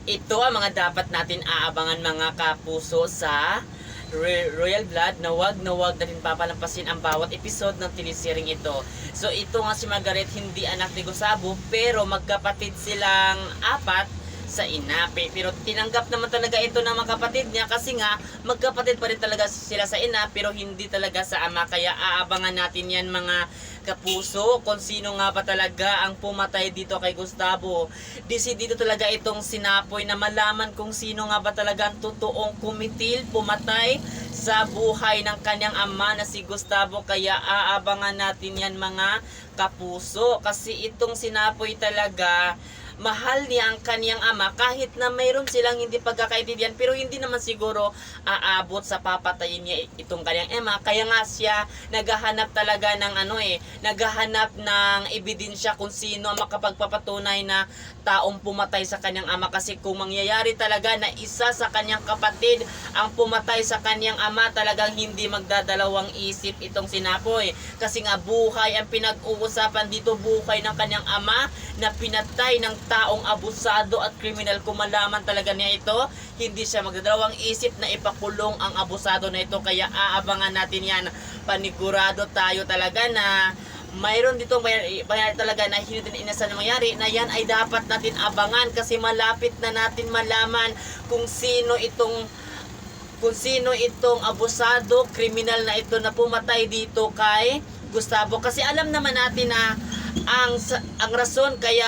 Ito ang mga dapat natin aabangan mga kapuso sa Royal Blood na wag natin papalampasin ang bawat episode ng teleseryeng ito. So ito nga si Margaret, hindi anak ni Gustavo, pero magkapatid silang apat sa ina. Pero tinanggap naman talaga ito ng mga kapatid niya kasi nga magkapatid pa rin talaga sila sa ina pero hindi talaga sa ama. Kaya aabangan natin yan mga kapuso kung sino nga ba talaga ang pumatay dito kay Gustavo. Desidido talaga itong sinapoy na malaman kung sino nga ba talaga ang totoong kumitil, pumatay sa buhay ng kanyang ama na si Gustavo. Kaya aabangan natin yan mga kapuso kasi itong sinapoy talaga mahal niya ang kaniyang ama kahit na mayroon silang hindi pagkakaintindihan pero hindi naman siguro aabot sa papatayin niya itong kaniyang ama. Kaya nga siya naghahanap talaga ng naghahanap ng ebidensya kung sino ang makapagpapatunay na taong pumatay sa kaniyang ama. Kasi kung mangyayari talaga na isa sa kaniyang kapatid ang pumatay sa kaniyang ama, talagang hindi magdadalawang isip itong sinapoy. Kasi nga buhay ang pinag-uusapan dito, buhay ng kaniyang ama na pinatay ng taong abusado at kriminal. Kung malaman talaga niya ito, hindi siya magdadalawang isip na ipakulong ang abusado na ito. Kaya aabangan natin yan. Panigurado tayo talaga na mayroon ditong bayar talaga na hindi din inasahan na mangyari, na yan ay dapat natin abangan kasi malapit na natin malaman kung sino itong abusado, kriminal na ito na pumatay dito kay Gustavo. Kasi alam naman natin na ang rason kaya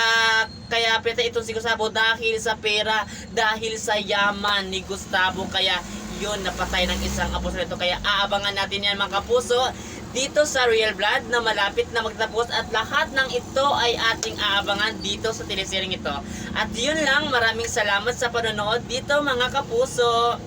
pinatay itong si Gustavo dahil sa pera, dahil sa yaman ni Gustavo. Kaya yun, napatay ng isang abusado ito. Kaya aabangan natin yan mga kapuso dito sa Royal Blood na malapit na magtapos, at lahat ng ito ay ating aabangan dito sa teleseryeng ito. At yun lang, maraming salamat sa panonood dito mga kapuso.